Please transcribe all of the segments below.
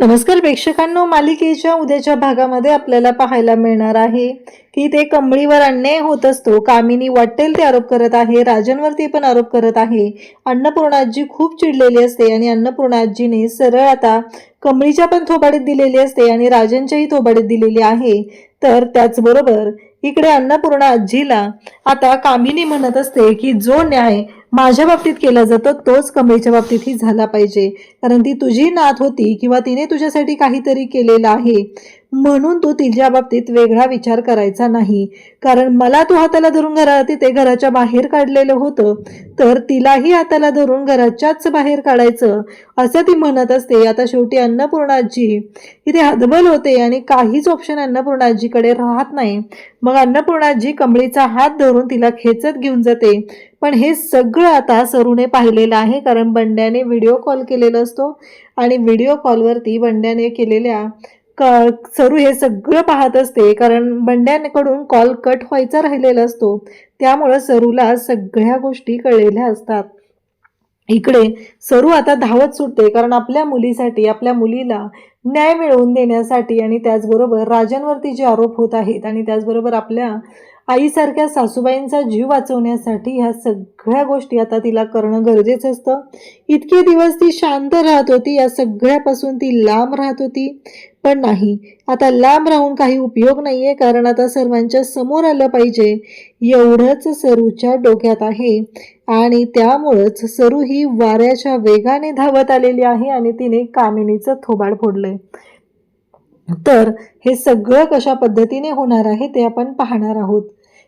नमस्कार प्रेक्षकांनो, मालिकेच्या उद्याच्या भागामध्ये आपल्याला पाहायला मिळणार आहे की ते कमळीवर अन्याय होत असतो. कामिनी वाटेल ते आरोप करत आहे, राजनवरती पण आरोप करत आहे. अन्नपूर्णाजी खूप चिडलेली असते आणि अन्नपूर्णाजीने सरळ आता कमळीच्या पण थोबाडीत दिलेली असते आणि राजनच्याही थोबाडीत दिलेली आहे. तर त्याचबरोबर इकडे अन्नपूर्णा आजीला आता कामिनी म्हणत असते की जो न्याय माझ्या बाबतीत केला जातो तोच कमळीच्या बाबतीतही झाला पाहिजे, कारण ती तुझी नात होती किंवा तिने तुझ्यासाठी काहीतरी केलेलं आहे म्हणून तू तिच्या बाबतीत वेगळा विचार करायचा नाही. कारण मला तू हाताला धरून ते घराच्या बाहेर काढलेलं होतं, तर तिलाही हाताला धरून घराच्याच बाहेर काढायचं असं ती म्हणत असते. आता शेवटी अन्नपूर्णाजी इथे हतबल होते आणि काहीच ऑप्शन अन्नपूर्णाजीकडे राहत नाही. मग अन्नपूर्णाजी कमळीचा हात धरून तिला खेचत घेऊन जाते. पण हे सगळं आता सरूने पाहिलेलं आहे, कारण बंड्याने व्हिडिओ कॉल केलेला असतो आणि व्हिडिओ कॉलवरती बंड्याने केलेल्या सरू हे सगळं पाहत असते. कारण बंड्याकडून कॉल कट व्हायचा राहिलेला असतो, त्यामुळं सरूला सगळ्या गोष्टी कळलेल्या असतात. इकडे सरू आता धावत सुटते, कारण आपल्या मुलीसाठी, आपल्या मुलीला न्याय मिळवून देण्यासाठी आणि त्याचबरोबर राजांवरती जे आरोप होत आहेत आणि त्याचबरोबर आपल्या आईसारख्या सासूबाईंचा जीव वाचवण्यासाठी ह्या सगळ्या गोष्टी आता तिला करणं गरजेचं असतं. इतके दिवस ती शांत राहत होती, या सगळ्यापासून ती लांब राहत होती, पण नाही, आता लांब राहून काही उपयोग नाहीये, कारण आता सर्वांच्या समोर आलं पाहिजे एवढंच सरूच्या डोक्यात आहे. आणि त्यामुळंच सरू ही वाऱ्याच्या वेगाने धावत आलेली आहे आणि तिने कामिनीचं थोबाड फोडलंय. तर हे सगळं कशा पद्धतीने होणार आहे ते आपण पाहणार आहोत.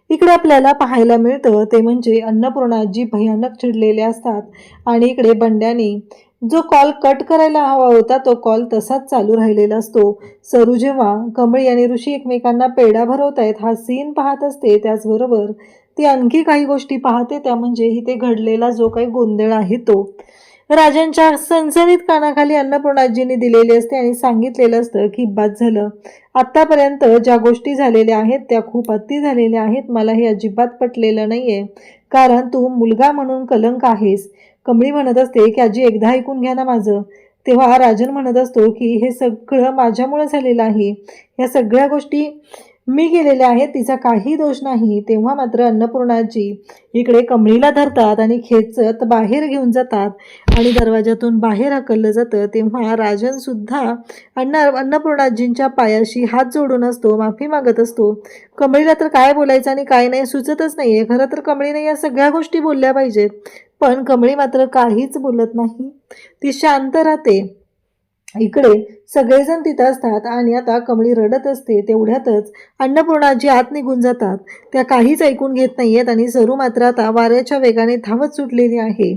इकडे आपल्याला पाहायला मिळतं ते म्हणजे अन्नपूर्णाजी भयानक चिडलेले असतात आणि इकडे बंड्याने जो कॉल कट करायला हवा होता तो कॉल तसाच चालू राहिलेला असतो. सरू जेव्हा कमळी आणि ऋषी एकमेकांना पेढा भरवतायत हा सीन पाहत असते, त्याचबरोबर ती आणखी काही गोष्टी पाहते, त्या म्हणजे इथे घडलेला जो काही गोंधळ आहे तो राजांच्या सणसणीत कानाखाली अन्नपूर्णाजींनी दिलेली असते आणि सांगितलेलं असतं की बस झालं, आत्तापर्यंत ज्या गोष्टी झालेल्या आहेत त्या खूप अति झालेल्या आहेत, मला हे अजिबात पटलेलं नाहीये, कारण तू मुलगा म्हणून कलंक आहेस. कमळी म्हणत असते की आजी एकदा ऐकून घ्या ना माझं. तेव्हा राजन म्हणत असतो की हे सगळं माझ्यामुळे झालेलं आहे, या सगळ्या गोष्टी मी केलेल्या आहेत, तिचा काही दोष नाही. तेव्हा मात्र अन्नपूर्णाजी इकडे कमळीला धरतात आणि खेचत बाहेर घेऊन जातात आणि दरवाजातून बाहेर हकललं जातं. तेव्हा राजन सुद्धा अन्नपूर्णाजींच्या पायाशी हात जोडून असतो, माफी मागत असतो. कमळीला तर काय बोलायचं आणि काय नाही सुचतच नाहीये. खरं तर कमळीने या सगळ्या गोष्टी बोलल्या पाहिजेत, पण कमळी मात्र काहीच बोलत नाही, ती शांत राहते. इकडे सगळेजण तिथं असतात आणि आता कमळी रडत असते. तेवढ्यातच अन्नपूर्णाजी आत निघून जातात, त्या काहीच ऐकून घेत नाहीयेत आणि सरू मात्र आता वाऱ्याच्या वेगाने धावत सुटलेली आहे.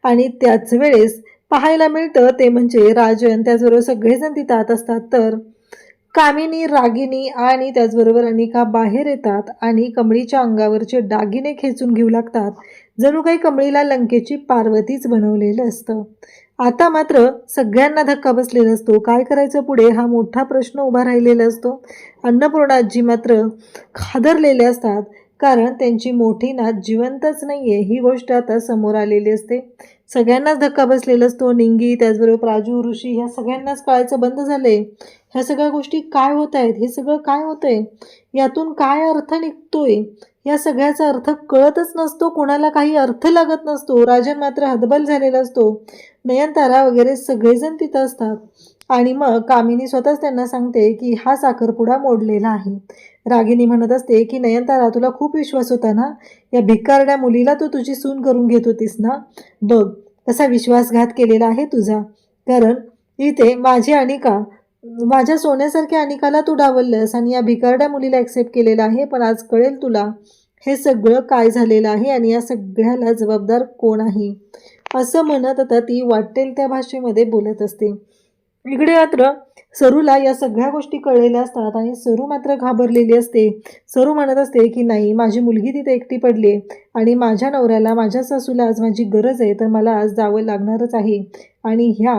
आणि त्याच वेळेस पाहायला मिळतं ते म्हणजे राजन त्याचबरोबर सगळेजण तिथं आत असतात. तर कामिनी, रागिनी आणि त्याचबरोबर अनिका बाहेर येतात आणि कमळीच्या अंगावरचे दागिने खेचून घेऊ लागतात, जणू काही कमळीला लंकेची पार्वतीच बनवलेलं असतं. आता मात्र सगळ्यांना धक्का बसलेला असतो, काय करायचं पुढे हा मोठा प्रश्न उभा राहिलेला असतो. अन्नपूर्णाजी मात्र खादरलेले असतात, कारण त्यांची मोठी नात जिवंतच नाहीये ही गोष्ट आता समोर आलेली असते. सगळ्यांनाच धक्का बसलेला असतो. निंगी त्याचबरोबर प्राजू, ऋषी ह्या सगळ्यांनाच कळायचं बंद झालंय, ह्या सगळ्या गोष्टी काय होत आहेत, हे सगळं काय होतंय, यातून काय अर्थ निघतोय, या सगळ्याचा अर्थ कळतच नसतो, कोणाला काही अर्थ लागत नसतो. राजन मात्र हतबल झालेला असतो. नयनतारा वगैरे सगळेजण तिथं असतात आणि मग कामिनी स्वतःच त्यांना सांगते की हा साखरपुडा मोडलेला आहे. रागिनी म्हणत असते की नयनतारा तुला खूप विश्वास होता ना, या भिकारड्या मुलीला तू तुझी सून करून घेत होतीस ना, बघ कसा विश्वासघात केलेला आहे तुझा. कारण इथे माझी अनिका, माझ्या सोन्यासारख्या अनिकाला तू डावललंस आणि या भिकारड्या मुलीला ॲक्सेप्ट केलेलं आहे. पण आज कळेल तुला हे सगळं काय झालेलं आहे आणि या सगळ्याला जबाबदार कोण आहे, असं म्हणत आता ती वाटेल त्या भाषेमध्ये बोलत असते. इकडे मात्र सरूला या सगळ्या गोष्टी कळलेल्या असतात आणि सरू मात्र घाबरलेली असते. सरू म्हणत असते की नाही, माझी मुलगी तिथे एकटी पडली आहे आणि माझ्या नवऱ्याला, माझ्या सासूला आज माझी गरज आहे, तर मला आज जावं लागणारच आहे. आणि ह्या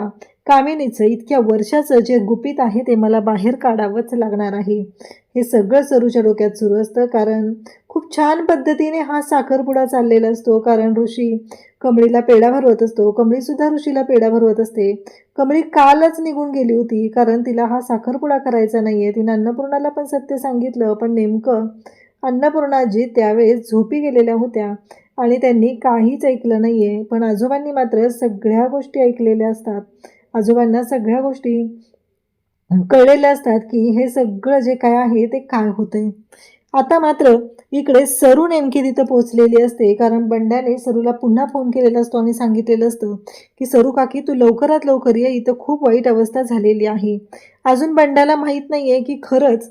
कामिनीचं इतक्या वर्षाचं जे गुपित आहे ते मला बाहेर काढावंच लागणार आहे. हे सगळं सरूच्या डोक्यात सुरू असतं, कारण खूप छान पद्धतीने हा साखरपुडा चाललेला असतो. कारण ऋषी कमळीला पेढा भरवत असतो, कमळीसुद्धा ऋषीला पेढा भरवत असते. कमळी कालच निघून गेली होती, कारण तिला हा साखरपुडा करायचा नाही आहे. तिनं अन्नपूर्णाला पण सत्य सांगितलं, पण नेमकं अन्नपूर्णाजी त्यावेळेस झोपी गेलेल्या होत्या आणि त्यांनी काहीच ऐकलं नाही आहे. पण आजोबांनी मात्र सगळ्या गोष्टी ऐकलेल्या असतात. आजोबांना सगळ्या गोष्टी कळलेल्या असतात की हे सगळं जे काय आहे ते काय होतंय. आता मात्र इकडे सरू नेमकी तिथं पोहोचलेली असते, कारण बंड्याने सरूला पुन्हा फोन केलेला असतो आणि सांगितलेलं असतं की सरू काकी तू लवकरात लवकर ये, इथं खूप वाईट अवस्था झालेली आहे. अजून बंड्याला माहीत नाही आहे की खरंच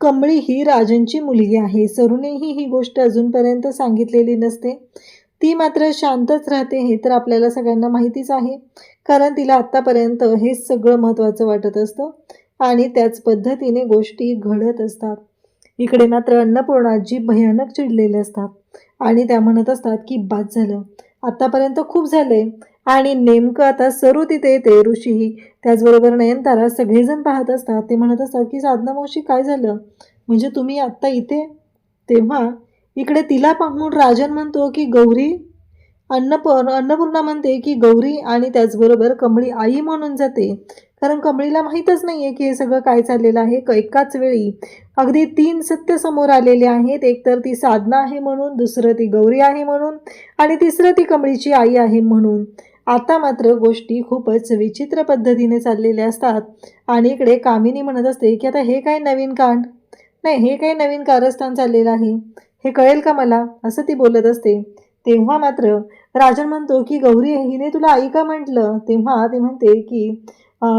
कमळी ही राजनची मुलगी आहे. सरूनेही ही गोष्ट अजूनपर्यंत सांगितलेली नसते. ती मात्र शांतच राहते हे तर आपल्याला सगळ्यांना माहितीच आहे, कारण तिला आत्तापर्यंत हेच सगळं महत्त्वाचं वाटत असतं आणि त्याच पद्धतीने गोष्टी घडत असतात. इकडे मात्र अन्नपूर्णाजी भयानक चिडलेले असतात आणि त्या म्हणत असतात की बाद झालं, आत्तापर्यंत खूप झाले. आणि नेमकं आता सरू तिथे येते, ऋषी त्याचबरोबर नयनतारा सगळेजण पाहत असतात. ते म्हणत असतात की साधना मावशी काय झालं, म्हणजे तुम्ही आत्ता इथे. तेव्हा इकडे तिला पाहून राजन म्हणतो की गौरी, अन्नपूर्णा म्हणते की गौरी आणि त्याचबरोबर कमळी आई म्हणून जाते, कारण कमळीला माहीतच नाही आहे की हे सगळं काय चाललेलं आहे. एकाच वेळी अगदी 3 सत्य समोर आलेले आहेत. एक तर ती साधना आहे म्हणून, दुसरं ती गौरी आहे म्हणून आणि तिसरं ती कमळीची आई आहे म्हणून. आता मात्र गोष्टी खूपच विचित्र पद्धतीने चाललेल्या असतात आणि इकडे कामिनी म्हणत असते की आता हे काय नवीन कांड नाही, हे काही नवीन कारस्थान चाललेलं आहे, हे कळेल का मला, असं ती बोलत असते. तेव्हा मात्र राजन म्हणतो की गौरी हिने तुला आई का म्हटलं. तेव्हा ती म्हणते की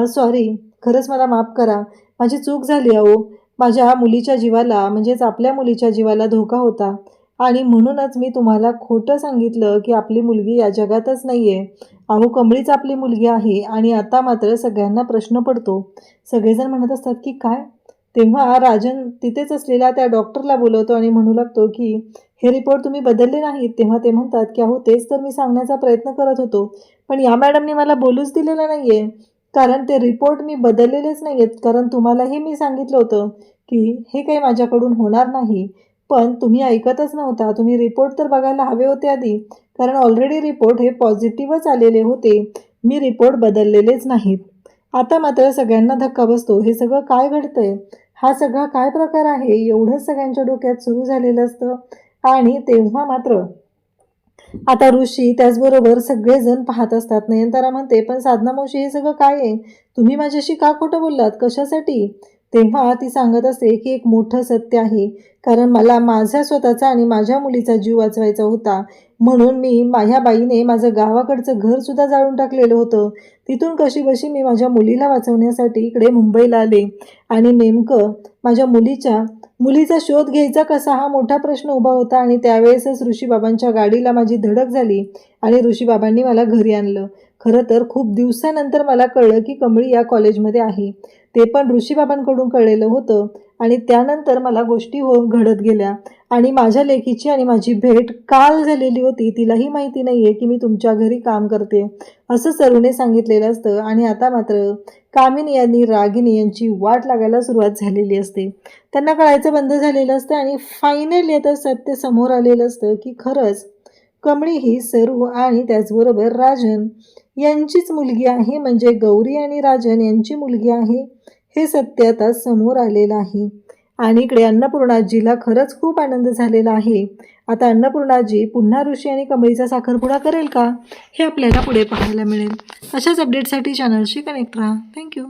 सॉरी, खरंच मला माफ करा, माझी चूक झाली अहो. माझ्या मुलीच्या जीवाला, म्हणजेच आपल्या मुलीच्या जीवाला धोका होता आणि म्हणूनच मी तुम्हाला खोटं सांगितलं की आपली मुलगी या जगातच नाही आहे. अहो कमळीच आपली मुलगी आहे. आणि आता मात्र सगळ्यांना प्रश्न पडतो. सगळेजण म्हणत असतात की काय. तेव्हा राजन तिथेच असलेल्या त्या डॉक्टरला बोलवतो आणि म्हणू लागतो की हे रिपोर्ट तुम्ही बदलले नाहीत. तेव्हा ते म्हणतात की अहो तेच तर मी सांगण्याचा प्रयत्न करत होतो, पण या मॅडमने मला बोलूच दिलेलं नाही आहे, कारण ते रिपोर्ट मी बदललेलेच नाही आहेत. कारण तुम्हालाही मी सांगितलं होतं की हे काही माझ्याकडून होणार नाही, पण तुम्ही ऐकतच नव्हता. तुम्ही रिपोर्ट तर बघायला हवे होते आधी, कारण ऑलरेडी रिपोर्ट हे पॉझिटिव्हच आलेले होते. मी रिपोर्ट बदललेलेच नाहीत. आता मात्र सगळ्यांना धक्का बसतो. हे सगळं काय घडतंय, हा सगळा काय प्रकार आहे, एवढंच सगळ्यांच्या डोक्यात सुरू झालेलं असतं. आणि तेव्हा मात्र आता ऋषी त्याचबरोबर सगळेजण पाहत असतात. नयनतारा म्हणते पण साधना मावशी हे सगळं काय आहे, तुम्ही माझ्याशी का खोटं बोललात, कशासाठी. तेव्हा ती सांगत असते की एक मोठं सत्य आहे, कारण मला माझ्या स्वतःचा आणि माझ्या मुलीचा जीव वाचवायचा होता, म्हणून मी माझ्या बाईने माझं गावाकडचं घरसुद्धा जाळून टाकलेलं होतं. तिथून कशीबशी मी माझ्या मुलीला वाचवण्यासाठी इकडे मुंबईला आले आणि नेमकं माझ्या मुलीचा शोध घ्यायचा कसा हा मोठा प्रश्न उभा होता. आणि त्यावेळेसच ऋषीबाबांच्या गाडीला माझी धडक झाली आणि ऋषीबाबांनी मला घरी आणलं. खरं तर खूप दिवसानंतर मला कळलं की कमळी या कॉलेजमध्ये आहे, ते पण ऋषीबाबांकडून कळलेलं होतं. आणि त्यानंतर मला गोष्टी घडत गेल्या आणि माझ्या लेकीची आणि माझी भेट काल झालेली होती. तिलाही माहिती नाही आहे की मी तुमच्या घरी काम करते, असं सरूने सांगितलेलं असतं. आणि आता मात्र कामिनी आणि रागिनी यांची वाट लागायला सुरुवात झालेली असते. त्यांना कळायचं बंद झालेलं असतं आणि फायनली आता सत्य समोर आलेलं असतं की खरंच कमळी ही सरू आणि त्याचबरोबर राजन यांचीच मुलगी आहे, म्हणजे गौरी आणि राजन यांची मुलगी आहे. हे सत्य आता समोर आलेलं आहे. आणि इकडे अन्नपूर्णाजीला खरंच खूप आनंद झालेला आहे. आता अन्नपूर्णाजी पुन्हा ऋषी आणि कमळीचा साखरपुडा करेल का, हे आपल्याला पुढे पाहायला मिळेल. अशाच अपडेटसाठी चॅनलशी कनेक्ट राहा. थँक्यू.